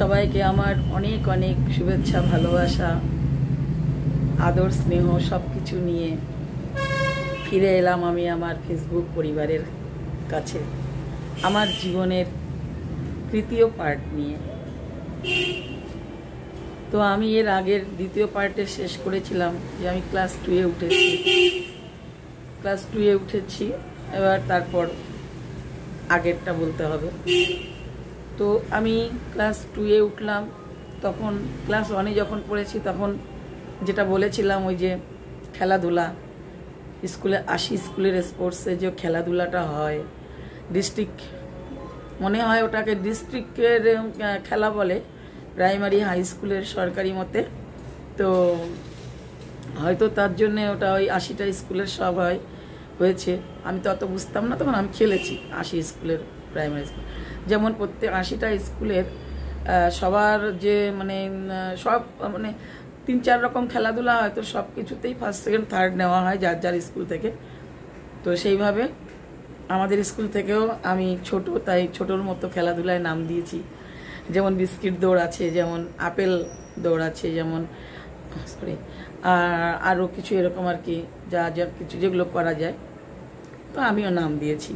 সবাইকে আমার অনেক অনেক শুভেচ্ছা, ভালোবাসা, আদর, স্নেহ সব কিছু নিয়ে ফিরে এলাম আমি আমার ফেসবুক পরিবারের কাছে আমার জীবনের তৃতীয় পার্ট নিয়ে। তো আমি এর আগের দ্বিতীয় পার্টে শেষ করেছিলাম যে আমি ক্লাস 2-এ উঠেছি। এবার তারপর আগেরটা বলতে হবে। তো আমি ক্লাস 2-এ উঠলাম, তখন ক্লাস 1-এ যখন পড়েছি তখন যেটা বলেছিলাম ওই যে খেলাধুলা স্কুলে স্কুলের স্পোর্টসে যে খেলাধুলাটা হয়, ডিস্ট্রিক্ট মনে হয় ওটাকে ডিস্ট্রিক্টের খেলা বলে, প্রাইমারি হাই স্কুলের সরকারি মতে। তো হয়তো তার জন্যে ওটা ওই 80টা স্কুলের সব হয়েছে। আমি তো অত বুঝতাম না তখন, আমি খেলেছি 80 স্কুলের প্রাইমারি স্কুল। যেমন প্রত্যেক 80টা স্কুলের সবার যে সব 3-4 রকম খেলাধুলা হয়, তো সব কিছুতেই ফার্স্ট সেকেন্ড থার্ড নেওয়া হয় যার যার স্কুল থেকে। তো সেইভাবে আমাদের স্কুল থেকেও আমি ছোট, তাই ছোটোর মতো খেলাধুলায় নাম দিয়েছি। যেমন বিস্কিট দৌড় আছে, যেমন আপেল দৌড় আছে, যেমন আরও কিছু এরকম আর কি, যা যা কিছু যেগুলো করা যায়, তো আমিও নাম দিয়েছি।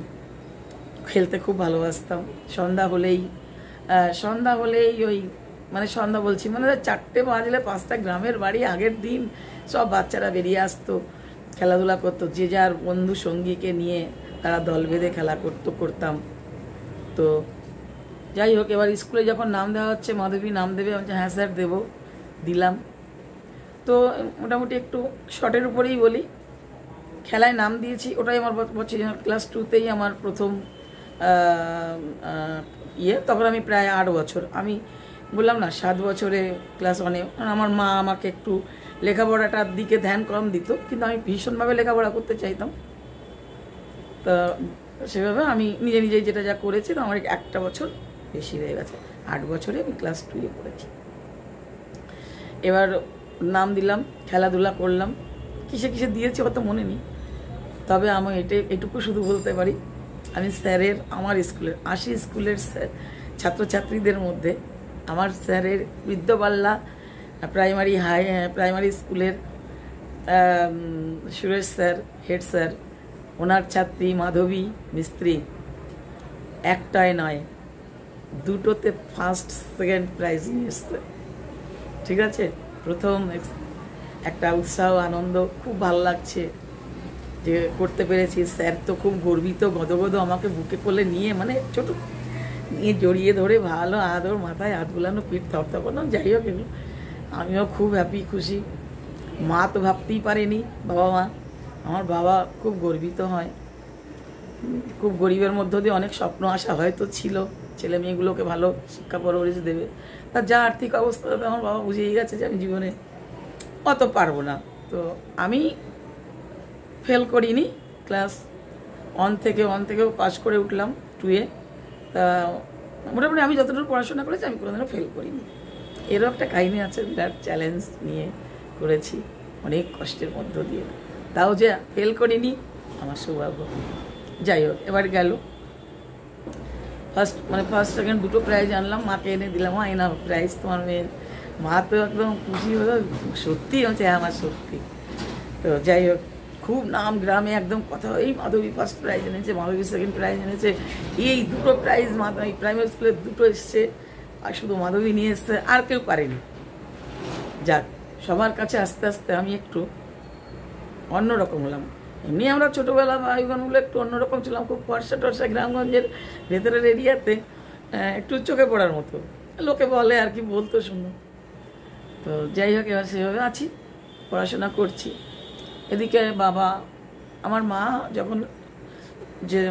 খেলতে খুব ভালোবাসতাম। সন্ধ্যা হলেই ওই সন্ধ্যা বলছি 4টে বাজলে 5টা গ্রামের বাড়ি, আগের দিন সব বাচ্চারা বেরিয়ে আসতো, খেলাধুলা করতো, যে যার বন্ধু সঙ্গীকে নিয়ে তারা দল বেঁধে খেলা করতাম। তো যাই হোক, এবার স্কুলে যখন নাম দেওয়া হচ্ছে, মাধবী নাম দেবে, আমি হ্যাঁ স্যার দেবো, দিলাম। তো মোটামুটি একটু শর্টের উপরেই বলি, খেলায় নাম দিয়েছি। ওটাই আমার বলছি ক্লাস 2-তেই আমার প্রথম তখন আমি প্রায় 8 বছর, আমি বললাম না 7 বছরে ক্লাস 1-এ। আমার মা আমাকে একটু লেখাপড়াটার দিকে ধ্যান কম দিত, কিন্তু আমি ভীষণভাবে লেখাপড়া করতে চাইতাম। তা সেভাবে আমি নিজেই যেটা যা করেছি, তো আমার 1টা বছর বেশি হয়ে গেছে। 8 বছরে আমি ক্লাস 2-এ পড়েছি। এবার নাম দিলাম, খেলাধুলা করলাম, কিসে দিয়েছি অত মনে নেই, তবে আমি এটুকু শুধু বলতে পারি, আমি স্যারের, আমার স্কুলের 80 স্কুলের ছাত্রছাত্রীদের মধ্যে আমার স্যারের বৃদ্ধবাল্লা প্রাইমারি স্কুলের সুরেশ স্যার, হেড স্যার, ওনার ছাত্রী মাধবী মিস্ত্রি, একটাই নয় 2টোতে ফার্স্ট সেকেন্ড প্রাইজ নিয়ে এসছে। ঠিক আছে, প্রথম একটা উৎসাহ, আনন্দ, খুব ভালো লাগছে যে করতে পেরেছি। স্যার তো খুব গর্বিত, গদগদ, আমাকে বুকে কোলে নিয়ে ছোট নিয়ে জড়িয়ে ধরে ভালো আদর, মাথায় হাত বুলানো, পিঠ থপথপানো, যাই হোক এগুলো আমিও খুব হ্যাপি, খুশি। মা তো ভাবতেই পারেনি, মা, আমার বাবা খুব গর্বিত হয়। খুব গরিবের মধ্য দিয়ে অনেক স্বপ্ন আশা হয়তো ছিল, ছেলে মেয়েগুলোকে ভালো শিক্ষা পরবরিশ দেবে। তার যা আর্থিক অবস্থা, আমার বাবা বুঝেই গেছে যে আমি জীবনে অত পারবো না। তো আমি ফেল করিনি, ক্লাস 1 থেকেও পাস করে উঠলাম 2-এ। তা মোটামুটি আমি যতটুকু পড়াশোনা করেছি আমি কোনোদিনও ফেল করিনি। এরও একটা কাহিনী আছে, বিরাট চ্যালেঞ্জ নিয়ে করেছি, অনেক কষ্টের মধ্য দিয়ে, তাও যে ফেল করিনি আমার সৌভাগ্য। যাই হোক, এবার গেল ফার্স্ট সেকেন্ড 2টো প্রাইজ আনলাম, মাকে এনে দিলাম, মা এনা প্রাইজ তোমার মেয়ের। মা তো একদম খুশি হলো, সত্যি হচ্ছে আমার সত্যি। তো যাই হোক, খুব নাম গ্রামে একদম কথা, এই মাধবী ফার্স্ট প্রাইজ এনেছে, মাধবী সেকেন্ড প্রাইজ এনেছে, এই 2টো প্রাইজ মাধবী প্রাইমারি স্কুলের 2টো এসছে, আর শুধু মাধবী নিয়ে এসছে, আর কেউ পারেনি। যাক, সবার কাছে আস্তে আস্তে আমি একটু অন্যরকম হলাম। এমনি আমরা ছোটোবেলা ভাই বোনগুলো একটু অন্যরকম ছিলাম, খুব ফর্সা গ্রামগঞ্জের ভেতরের এরিয়াতে একটু চোখে পড়ার মতো, লোকে বলে আর কি, বলতো শুনো। তো যাই হোক, এবার সেভাবে আছি, পড়াশোনা করছি। এদিকে বাবা, আমার মা যখন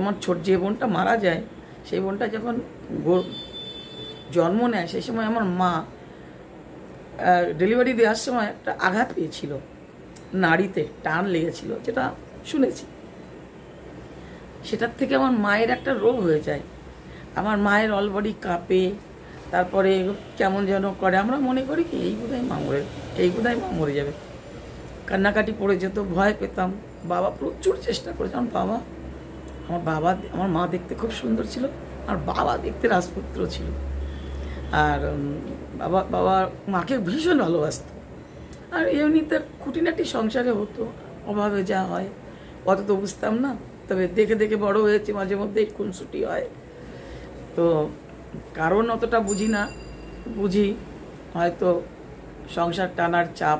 আমার যে বোনটা মারা যায়, সেই বোনটা যখন জন্ম নেয়, সেই সময় আমার মা ডেলিভারি দেওয়ার সময় একটা আঘাত পেয়েছিল, নাড়িতে টান লেগেছিল, যেটা শুনেছি। সেটার থেকে আমার মায়ের একটা রোগ হয়ে যায়, আমার মায়ের অল বডি কাঁপে, তারপরে কেমন যেন করে, আমরা মনে করি কি এই বোধহয় মা মরে যাবে, কান্নাকাটি পড়ে যেত, ভয় পেতাম। বাবা প্রচুর চেষ্টা করেছে। আমার মা দেখতে খুব সুন্দর ছিল, আর বাবা দেখতে রাজপুত্র ছিল। আর বাবা বাবা মাকে ভীষণ ভালোবাসত। আর এমনিতে খুঁটিনাটি সংসারে হতো, অভাবে যা হয় অত তো বুঝতাম না, তবে দেখে দেখে বড় হয়েছে, মাঝে মধ্যে খুনসুটি হয়, তো কারণ অতটা বুঝি না, বুঝি হয়তো সংসার টানার চাপ।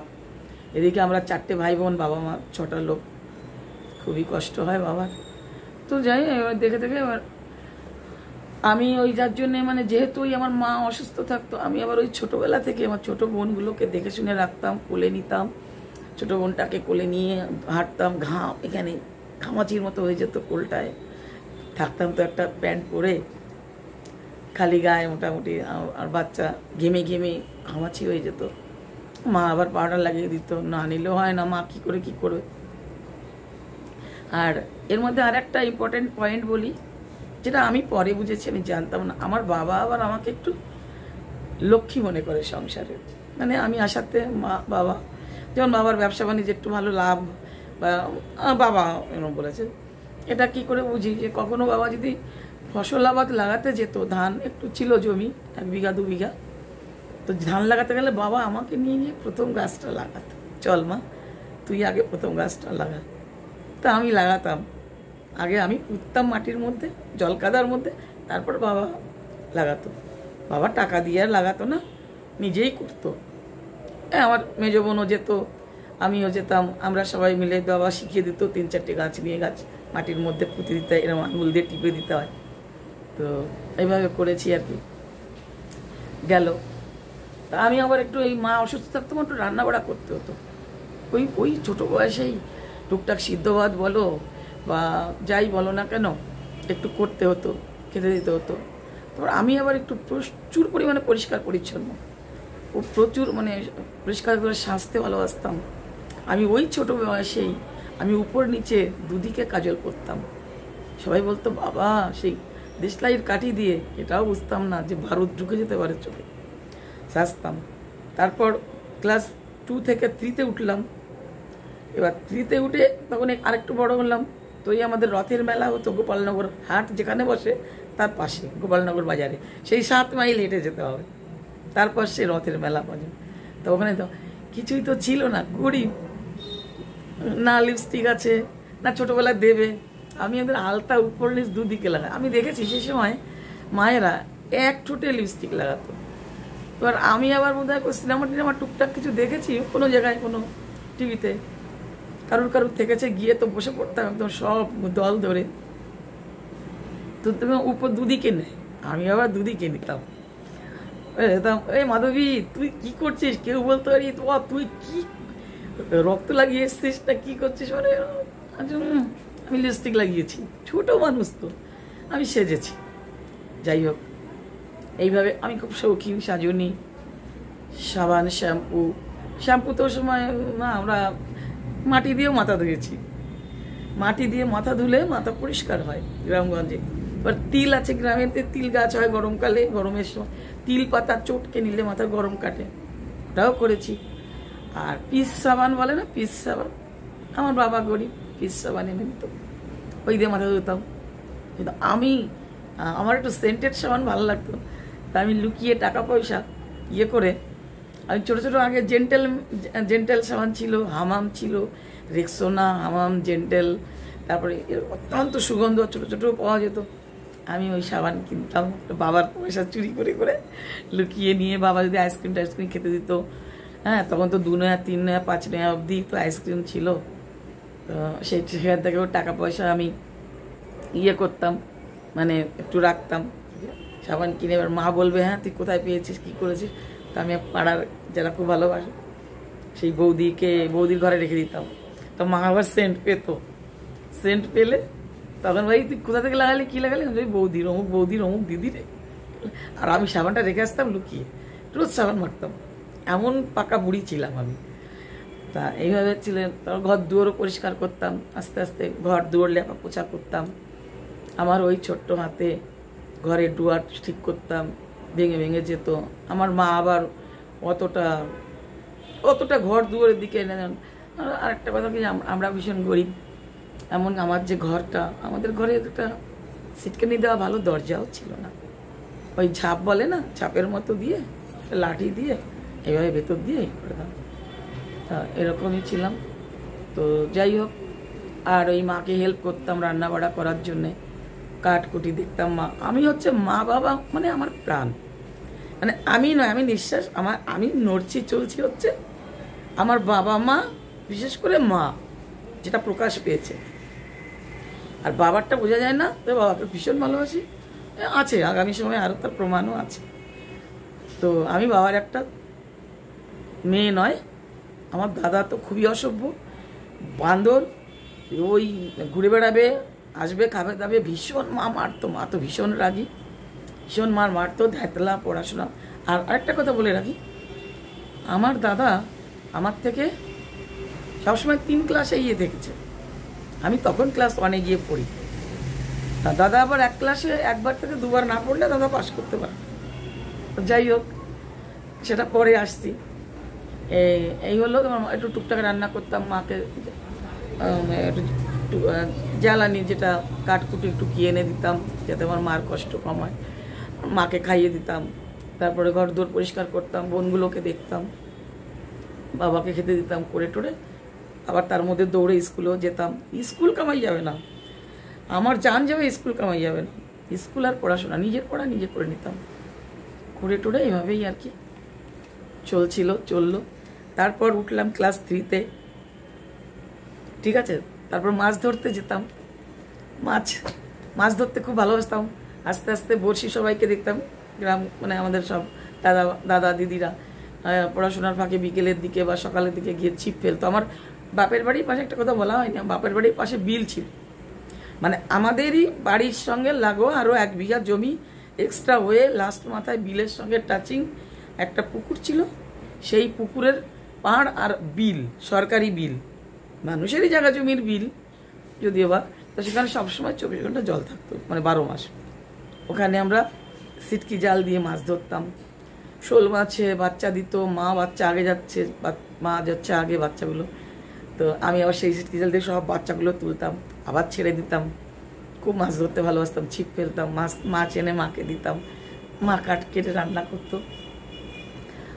এদিকে আমরা 4টে ভাই বোন, বাবা মা 6টা লোক, খুবই কষ্ট হয় বাবার। তো যাই এবার দেখে দেখে এবার আমি ওই যার জন্যে মানে যেহেতু ওই আমার মা অসুস্থ থাকতো, আমি আবার ওই ছোটোবেলা থেকে আমার ছোটো বোনগুলোকে দেখে শুনে রাখতাম, কোলে নিতাম, ছোটো বোনটাকে কোলে নিয়ে হাঁটতাম, এখানে ঘামাচির মতো হয়ে যেত কোলটায়, থাকতাম তো একটা প্যান্ট পরে খালি গায়ে মোটামুটি, আর বাচ্চা ঘেমে ঘেমে ঘামাচি হয়ে যেত, মা আবার পাউডার লাগিয়ে দিত, না নিলেও হয় না, মা কী করবে। আর এর মধ্যে আর একটা ইম্পর্টেন্ট পয়েন্ট বলি, যেটা আমি পরে বুঝেছি, আমি জানতাম না, আমার বাবা আবার আমাকে একটু লক্ষ্মী মনে করে সংসারে। মানে আমি আসাতে বাবা যেমন বাবার ব্যবসা বাণিজ্য একটু ভালো লাভ, বা বাবা এরকম বলেছে, এটা কি করে বুঝি যে কখনো বাবা যদি ফসল আবাদ লাগাতে যেত, ধান একটু ছিল জমি 1 বিঘা 2 বিঘা, তো ধান লাগাতে গেলে বাবা আমাকে নিয়ে গিয়ে প্রথম গাছটা লাগাতো, চল মা তুই আগে প্রথম গাছটা লাগা। তা আমি লাগাতাম, আগে আমি পুঁততাম মাটির মধ্যে, জল কাদার মধ্যে, তারপর বাবা লাগাতো। বাবা টাকা দিয়ে আর লাগাতো না, নিজেই করতো। আমার মেজো বোনও যেত, আমিও যেতাম, আমরা সবাই মিলে বাবা শিখিয়ে দিত, 3-4টে গাছ নিয়ে গাছ মাটির মধ্যে পুঁতে দিতে হয়, এরকম আঙুল দিয়ে টিপে দিতে হয়। তো এইভাবে করেছি আর কি। গেল তা আমি আবার একটু এই মা অসুস্থ থাকতো, একটু রান্না বাড়া করতে হতো, ওই ছোটো বয়সেই টুকটাক সিদ্ধ ভাত বলো বা যাই বলো না কেন একটু করতে হতো, খেতে দিতে হতো। তারপর আমি আবার একটু প্রচুর পরিমাণে পরিষ্কার পরিচ্ছন্ন, ও প্রচুর মানে পরিষ্কার করে সাজতে ভালোবাসতাম। আমি ওই ছোটো বয়সেই আমি উপর নিচে দুদিকে কাজল করতাম। সবাই বলতো বাবা সেই দেশলাইয়ের কাঠি দিয়ে, এটাও বুঝতাম না যে ভারত ঢুকে যেতে পারে চোখে, সাজতাম। তারপর ক্লাস 2 থেকে 3-তে উঠলাম। এবার 3-তে উঠে তখন আরেকটু বড় হলাম, তো এই আমাদের রথের মেলা হতো গোপালনগর হাট যেখানে বসে তার পাশে, গোপালনগর বাজারে, সেই 7 মাইল হেঁটে যেতে হবে, তারপর সে রথের মেলা পাবে। তো ওখানে তো কিছুই তো ছিল না, গরিব, না লিপস্টিক আছে, না ছোটোবেলায় দেবে। আমি ওদের আলতা উপর নিচ দুদিকে লাগাই। আমি দেখেছি সে সময় মায়েরা 1 ঠোঁটে লিপস্টিক লাগাতো। এবার আমি আবার বোধহয় সিনেমা টিনেমা টুকটাক কিছু দেখেছি কোনো জায়গায়, কোনো টিভিতে, কারুর থেকেছে, গিয়ে তো বসে পড়তাম একদম সব দল ধরে। তো তুমি উপর দুদিকে নেয়, আমি আবার দুদিকে নিতাম। এই মাধবী তুই কি করছিস, কেউ বলতো আরে তুই কি রক্ত লাগিয়ে এসছিস না কি করছিস, মানে আমি লিপস্টিক লাগিয়েছি, ছোট মানুষ তো, আমি সেজেছি। যাই হোক, এইভাবে আমি খুব শৌখিন সাজুনি। সাবান, শ্যাম্পু তো সময় না, আমরা মাটি দিয়েও মাথা ধুয়েছি, মাটি দিয়ে মাথা ধুলে মাথা পরিষ্কার হয় গ্রামগঞ্জে। এবার তিল আছে গ্রামেতে, তিল গাছ হয় গরমকালে, গরমের সময় তিল পাতা চটকে নিলে মাথা গরম কাটে, ওটাও করেছি। আর পিস সাবান বলে না, পিস সাবান, আমার বাবা গরিব, পিস সাবান এনে দিত, ওই দিয়ে মাথা ধুতাম। কিন্তু আমার একটু সেন্টেড সাবান ভালো লাগতো, তা আমি লুকিয়ে টাকা পয়সা ইয়ে করে আমি ছোটো ছোটো আগে জেন্টেল সাবান ছিল, হামাম ছিল, রেক্সোনা, হামাম, জেন্টেল, তারপরে অত্যন্ত সুগন্ধ ছোটো ছোটো পাওয়া যেত। আমি ওই সাবান কিনতাম বাবার পয়সা চুরি করে করে, লুকিয়ে নিয়ে। বাবা যদি আইসক্রিম খেতে দিত, হ্যাঁ তখন তো 2 নয়া 3 নয়া 5 নয়া অবধি তো আইসক্রিম ছিল, তো সেখান থেকেও টাকা পয়সা আমি ইয়ে করতাম, মানে একটু রাখতাম সাবান কিনে। এবার মা বলবে হ্যাঁ তুই কোথায় পেয়েছিস, কী করেছিস, তো আমি পাড়ার যারা খুব ভালোবাসে সেই বৌদির ঘরে রেখে দিতাম। তো মা আবার সেন্ট পেলে তখন ভাই তুই কোথা থেকে লাগালি, কী লাগালি, ওই বৌদির অমুক দিদি রে। আর আমি সাবানটা রেখে আসতাম লুকিয়ে, রোজ সাবান মারতাম, এমন পাকা বুড়ি ছিলাম আমি। তা এইভাবে ছিলেন। তারপর ঘর দুয়ারও পরিষ্কার করতাম, আস্তে আস্তে ঘর দুয়ার লেপা পোছা করতাম। আমার ওই ছোট্ট হাতে ঘরের দুয়ার ঠিক করতাম, ভেঙে যেত। আমার মা আবার অতটা ঘর দুয়ারের দিকে এনে দেন। আর একটা কথা কি, আমরা ভীষণ গরিব, এমন আমার যে ঘরটা, আমাদের ঘরে একটা সিটকানি দেওয়া ভালো দরজাও ছিল না, ওই ঝাঁপ বলে না, ঝাঁপের মতো দিয়ে লাঠি দিয়ে এইভাবে ভেতর দিয়ে করে দাও। তা এরকমই ছিলাম। তো যাই হোক, আর ওই মাকে হেল্প করতাম রান্না বাড়া করার জন্যে, কাঠকুটি দেখতাম। মা, আমি হচ্ছে মা বাবা মানে আমার প্রাণ, মানে আমি নয়, আমি নিঃশ্বাস, আমি নড়ছি চলছি হচ্ছে আমার বাবা মা, বিশেষ করে মা যেটা প্রকাশ পেয়েছে। আর বাবারটা বোঝা যায় না, তো বাবাকে ভীষণ ভালোবাসি, আছে আগামী সময় আরও তার প্রমাণও আছে। তো আমি বাবার একটা মেয়ে নয়। আমার দাদা তো খুবই অসভ্য, বান্দর, ওই ঘুরে বেড়াবে, আসবে, খাবে দাবে, ভীষণ মা মারতো, মা তো ভীষণ রাগী, ভীষণ মারতো, ধ্যাতলা পড়াশোনা। আর আরেকটা কথা বলে রাখি, আমার দাদা আমার থেকে সবসময় 3 ক্লাসে এগিয়ে থেকেছে। আমি তখন ক্লাস 1-এ গিয়ে পড়ি, আর দাদা আবার 1 ক্লাসে 1বার থেকে 2বার না পড়লে দাদা পাস করতে পারে। তো যাই হোক, সেটা পরে আসছি। এই হলো, একটু টুকটাক রান্না করতাম, মাকে একটু জ্বালানি যেটা কাঠকুটি একটু কিনে এনে দিতাম যাতে আমার মার কষ্ট কম হয়, মাকে খাইয়ে দিতাম। তারপরে ঘর দোর পরিষ্কার করতাম, বোনগুলোকে দেখতাম, বাবাকে খেতে দিতাম করে টোরে। আবার তার মধ্যে দৌড়ে স্কুলেও যেতাম। স্কুল কামাই যাবে না, আমার জান যাবে, স্কুল কামাই যাবে না। স্কুল আর পড়াশোনা, নিজের পড়া নিজে করে নিতাম, করে টোরে এভাবেই আর কি চললো। তারপর উঠলাম ক্লাস 3-তে, ঠিক আছে। তারপর মাছ ধরতে যেতাম, মাছ ধরতে খুব ভালোবাসতাম। আস্তে আস্তে বড়শি সবাইকে দেখতাম, গ্রাম মানে আমাদের সব দাদা দিদিরা পড়াশোনার ফাঁকে বিকেলের দিকে বা সকালের দিকে গিয়ে ছিপ ফেলতো। আমার বাপের বাড়ির পাশে একটা কথা বলা হয়নি, বাপের বাড়ির পাশে বিল ছিল, মানে আমাদেরই বাড়ির সঙ্গে লাগোয়া আরও 1 বিঘা জমি এক্সট্রা হয়ে লাস্ট মাথায় বিলের সঙ্গে টাচিং একটা পুকুর ছিল। সেই পুকুরের পাড় আর বিল, সরকারি বিল, মানুষেরই জায়গা জমির বিল যদিও বা, তো সেখানে সবসময় 24 ঘন্টা জল থাকতো, মানে 12 মাস। ওখানে আমরা সিটকি জাল দিয়ে মাছ ধরতাম। শোল মাছে বাচ্চা দিত, মা বাচ্চা আগে যাচ্ছে, মা যাচ্ছে আগে বাচ্চাগুলো, তো আমি আবার সেই সিটকি জাল দিয়ে সব বাচ্চাগুলো তুলতাম, আবার ছেড়ে দিতাম। খুব মাছ ধরতে ভালোবাসতাম, ছিপ ফেলতাম, মাছ এনে মাকে দিতাম, মা কাঠ কেটে রান্না করতো।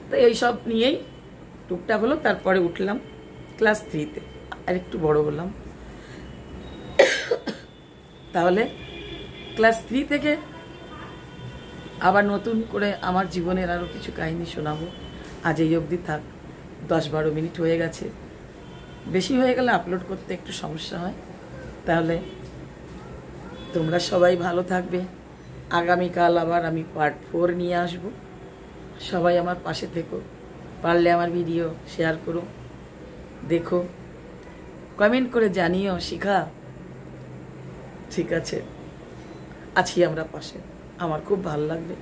তো এইসব নিয়েই টুকটাক হলো। তারপরে উঠলাম ক্লাস 3-তে, আর একটু বড় হলাম। তাহলে ক্লাস 3 থেকে আবার নতুন করে আমার জীবনের আরও কিছু কাহিনী শোনাবো। আজ এই অবধি থাক, 10-12 মিনিট হয়ে গেছে, বেশি হয়ে গেলে আপলোড করতে একটু সমস্যা হয়। তাহলে তোমরা সবাই ভালো থাকবে। আগামীকাল আবার আমি পার্ট 4 নিয়ে আসব। সবাই আমার পাশে থেকো, পারলে আমার ভিডিও শেয়ার করো, দেখো, কমেন্ট করে জানিও শিখা, ঠিক আছে, আছি আমরা পাশে। আমার খুব ভালো লাগবে।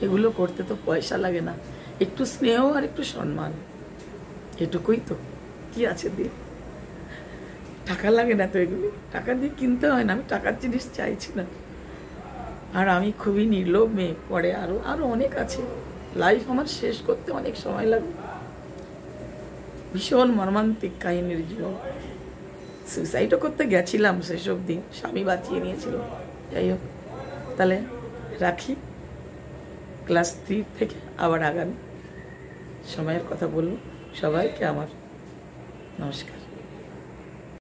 এগুলো করতে তো পয়সা লাগে না, একটু স্নেহ আর একটু সম্মান, এটুকুই তো, কি আছে দিয়ে, টাকা লাগে না তো, এগুলি টাকা দিয়ে কিনতে হয় না। আমি টাকার জিনিস চাইছি না। আর আমি খুবই নির্লোভ মেয়ে, পরে আরো অনেক আছে। লাইফ আমার শেষ করতে অনেক সময় লাগবে। ভীষণ মর্মান্তিক কাহিনীর জীবন। সুইসাইডও করতে গেছিলাম সেসব দিন, স্বামী বাঁচিয়ে নিয়েছিল। যাই হোক, তাহলে রাখি। ক্লাস 3 থেকে আবার আগামী সময়ের কথা বলবো। সবাইকে আমার নমস্কার।